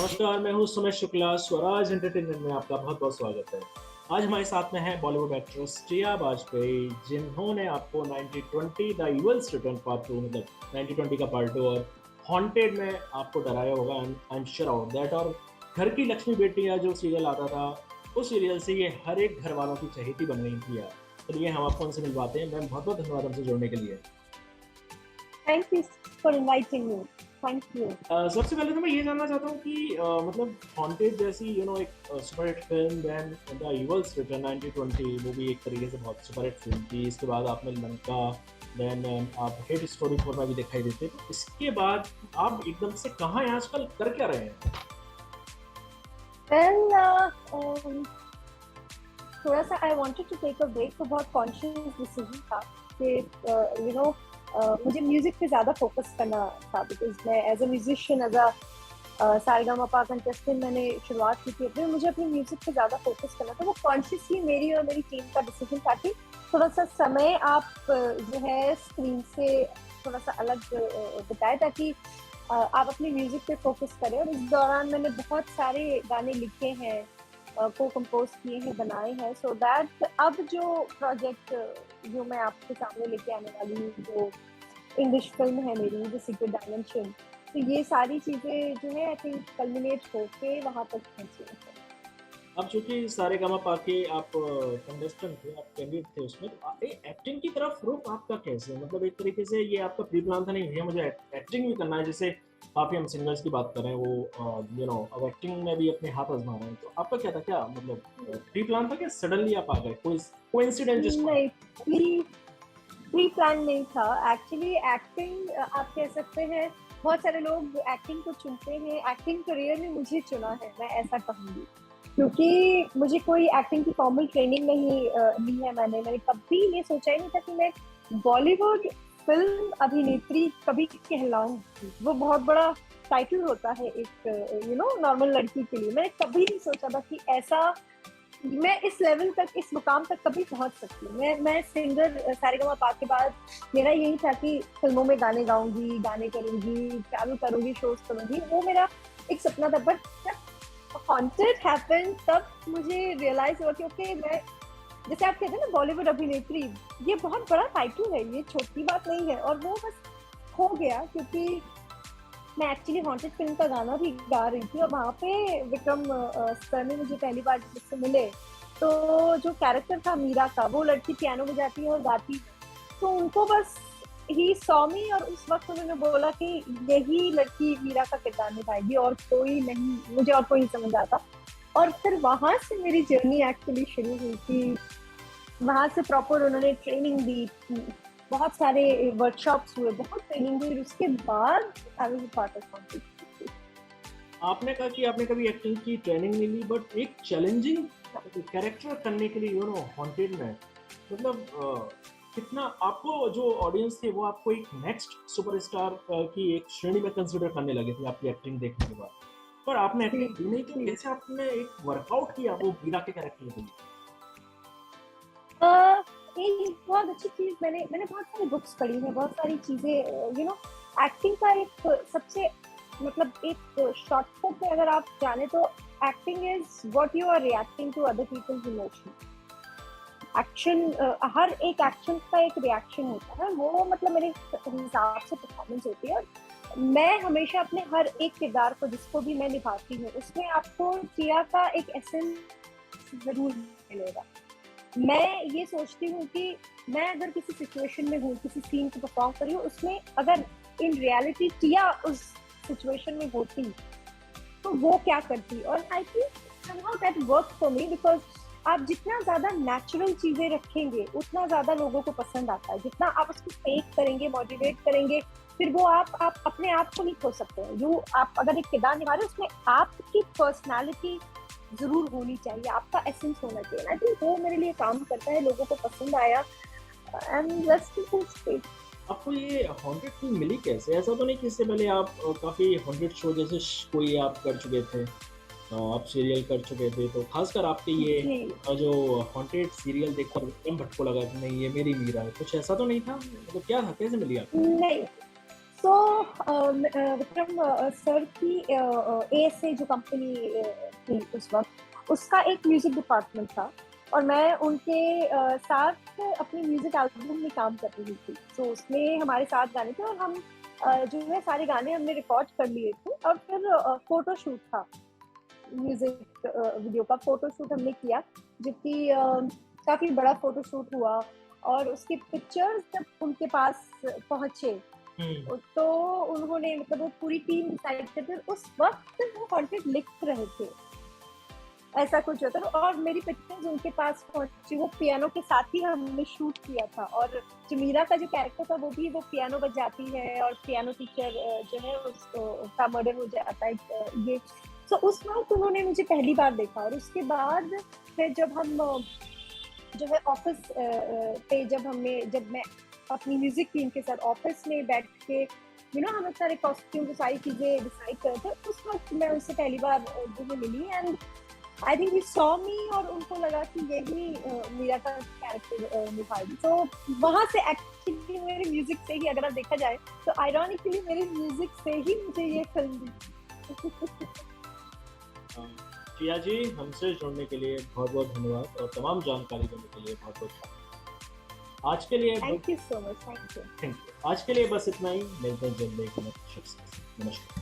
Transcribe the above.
नमस्कार, मैं हूँ सुमेश शुक्ला। स्वराज एंटरटेनमेंट में आपका बहुत-बहुत स्वागत है। आज हमारे साथ में हैं बॉलीवुड एक्ट्रेस श्रेया वाजपेयी, जिन्होंने आपको 1920 द इविल्स रिटर्न पार्ट 2 मतलब 1920 का पार्ट 2 और हॉन्टेड में आपको डराया होगा। I am sure of that. और घर की लक्ष्मी बेटियाँ जो सीरियल आता था, उस सीरियल से ये हर एक घरवालों की चहेती बन गई थी यार। चलिए हम आपको उनसे मिलवाते हैं। मैम बहुत-बहुत धन्यवाद हमसे जुड़ने के लिए। Thank you for inviting me. Thank you. सबसे पहले तो मैं ये जानना चाहता हूँ कि मतलब हॉन्टेड जैसी एक superhit film, then the evils return 1920, वो भी एक तरीके से बहुत सुपरहिट फिल्म थी। इसके बाद आपने लंका, देन आप हिट स्टोरी 4 में भी दिखाई देते। तो इसके बाद आप एकदम से कहाँ हैं आजकल, कर क्या रहे हैं? Well, थोड़ा सा I wanted to take a break, तो बहुत conscious decision था कि मुझे म्यूजिक पे ज़्यादा फोकस करना था, बिकॉज मैं as a musician, as a Sa Re Ga Ma Pa contestant मैंने शुरुआत की थी अपने, मुझे अपने म्यूजिक पे ज़्यादा फोकस करना था। वो कॉन्शियसली मेरी और मेरी टीम का डिसीजन था कि थोड़ा सा समय आप जो है स्क्रीन से थोड़ा सा अलग बिताए, ताकि आप अपने म्यूजिक पे फोकस करें। और इस दौरान मैंने बहुत सारे गाने लिखे हैं, को कंपोज किए हैं, बनाए हैं, सो दैट अब जो प्रोजेक्ट जो मैं आपके सामने लेके आने वाली हूँ, जो इंग्लिश फिल्म है मेरी, द सीक्रेट डायमेंशन, तो ये सारी चीज़ें जो है आई थिंक कल्मिनेट होके वहाँ तक पहुँची हैं। अब चूंकि सारेगामापा के आप कंटेस्टेंट थे, आप कैंडिडेट थे उसमें, तो एक्टिंग की तरफ रुख आपका कैसे? मतलब एक तरीके से ये आपका प्री प्लान था, नहीं भैया मुझे एक्टिंग भी करना है, जैसे काफी हम सिंगर्स की बात करें, वो अब एक्टिंग में भी अपने हाथ आजमा रहे हैं, तो आपका क्या था, क्या मतलब प्री प्लान था, क्या सडनली आप आ गए, कोई कोइंसिडेंस जिसको? नहीं, प्री प्री प्लान नहीं था एक्चुअली। एक्टिंग आप कह सकते हैं, बहुत सारे लोग एक्टिंग को चुनते हैं, एक्टिंग करियर ने मुझे चुना है, मैं ऐसा कहूँगी, क्योंकि मुझे कोई एक्टिंग की फॉर्मल ट्रेनिंग नहीं ली है। मैंने कभी ये सोचा ही नहीं था कि मैं बॉलीवुड फिल्म अभिनेत्री कभी कहलाऊंगी। वो बहुत बड़ा टाइटल होता है एक नॉर्मल लड़की के लिए। मैंने कभी नहीं सोचा था कि ऐसा मैं इस लेवल तक, इस मुकाम तक कभी पहुंच सकती हूँ। मैं सिंगर सारेगामापा के बाद मेरा यही था कि फिल्मों में गाने गाऊंगी, गाने करूंगी, ट्रैवल करूंगी, शोज करूंगी, वो मेरा एक सपना था। बट जब हॉन्टेड हैपन, तब मुझे रियलाइज हुआ कि ओके, मैं, जैसे आप कहते हैं ना बॉलीवुड अभिनेत्री, ये बहुत बड़ा टाइटल है, ये छोटी बात नहीं है। और वो बस हो गया क्योंकि मैं एक्चुअली हॉन्टेड फिल्म का गाना भी गा रही थी, और वहाँ पे विक्रम सर ने मुझे पहली बार जिससे मिले, तो जो कैरेक्टर था मीरा का, वो लड़की पियानो बजाती है और गाती है, तो उनको बस ही सॉ मी, और उस वक्त उन्होंने बोला कि यही लड़की मीरा का किरदार निभाएगी और कोई नहीं, मुझे और कोई नहीं समझ आता। और फिर वहां से मेरी जर्नी एक्चुअली शुरू हुई थी। वहां से प्रॉपर उन्होंने ट्रेनिंग दी, बहुत सारे वर्कशॉप्स हुए, बहुत ट्रेनिंग हुई, उसके बाद I was part of contest. आपने कहा कि आपने कभी एक्टिंग की ट्रेनिंग नहीं ली, बट एक चैलेंजिंग कैरेक्टर करने के लिए हॉन्टेड में, मतलब कितना आपको, जो ऑडियंस थे वो आपको एक नेक्स्ट सुपरस्टार की एक श्रेणी में कंसिडर करने लगे थे आपकी एक्टिंग देखने के बाद, पर आपने जी, एक्टिंग की नहीं, तो जी। कैसे आपने एक वर्कआउट किया वो मीरा के कैरेक्टर के लिए? एक बहुत अच्छी चीज, मैंने बहुत सारी बुक्स पढ़ी हैं, बहुत सारी चीजें, एक्टिंग का एक सबसे, मतलब एक शॉर्टकट में अगर आप जाने तो acting is what you are reacting to other people's emotion. Action, हर एक एक्शन का एक रिएक्शन होता है, वो मतलब मेरे हिसाब से परफॉर्मेंस होती है। और मैं हमेशा अपने हर एक किरदार को, जिसको भी मैं निभाती हूँ, उसमें आपको सिया का एक एसेंस जरूर मिलेगा। मैं ये सोचती हूँ कि मैं अगर किसी सिचुएशन में हूँ, किसी सीन को परफॉर्म कर रही हूँ, उसमें अगर इन रियलिटी टिया उस सिचुएशन में होती, तो वो क्या करती। और I think somehow that worked for me, because आप जितना ज्यादा नेचुरल चीजें रखेंगे, उतना ज्यादा लोगों को पसंद आता है। जितना आप उसको फेक करेंगे, मॉड्यूलेट करेंगे, फिर वो आप अपने आप को नहीं खो सकते हैं। जो आप अगर एक किरदार निभा रहे हो, उसमें आपकी पर्सनालिटी जरूर होनी चाहिए, आपका एसेंस होना चाहिए। आई थिंक वो मेरे लिए काम करता है, लोगों को पसंद आया, एंड जस्ट इट। आपको ये हॉन्टेड फिल्म मिली कैसे? ऐसा तो नहीं कि इससे पहले आप काफी हॉन्टेड शो जैसे कोई आप कर चुके थे, आप सीरियल कर चुके थे, तो खासकर आपके ये जी जो हॉन्टेड सीरियल देखकर एकदम भटको लगा कि नहीं ये मेरी मीरा है, कुछ ऐसा तो नहीं था? मतलब क्या था, कैसे मिली आपको? नहीं, तो विक्रम सर की ASA जो कंपनी थी उस वक्त, उसका एक म्यूजिक डिपार्टमेंट था और मैं उनके साथ अपनी म्यूजिक एल्बम में काम कर रही थी। तो उसमें हमारे साथ गाने थे और हम जो है सारे गाने हमने रिकॉर्ड कर लिए थे और फिर फोटो शूट था, म्यूजिक वीडियो का फोटो शूट हमने किया, जो कि काफी बड़ा फोटो शूट हुआ और उसके पिक्चर्स जब उनके पास पहुंचे तो उन्होंने मतलब वो पूरी टीम डिसाइड करते उस वक्त वो कॉन्टेंट लिख रहे थे, ऐसा कुछ होता था। और मेरी पिक्चर्स उनके पास पहुंची, वो पियानो के साथ ही हमने शूट किया था और जो मीरा का जो कैरेक्टर था वो भी वो पियानो बजाती है और पियानो टीचर जो है उसका मर्डर हो जाता है ये। तो उस वक्त उन्होंने मुझे पहली बार देखा और उसके बाद फिर जब हम जो है ऑफिस पे जब मैं अपनी म्यूजिक टीम के साथ ऑफिस में बैठ के हम सारे कॉस्ट्यूम सारी चीजें डिसाइड कर थे, उस वक्त मैं उनसे पहली बार जो है मिली and I think he saw me और उनको लगा कि यही मीरा का कैरेक्टर निभाएगी। तो वहां से एक्चुअली मेरे म्यूजिक से ही अगर आप देखा जाए तो आयरॉनिकली मेरे म्यूजिक से ही मुझे ये फिल्म दी। प्रिया जी, हमसे जुड़ने के लिए बहुत बहुत धन्यवाद और तमाम जानकारी देने के लिए बहुत बहुत धन्यवाद। आज के लिए thank you so much. Thank you. आज के लिए बस इतना ही। मिलते हैं जल्द एक नए शख्स के साथ। नमस्कार।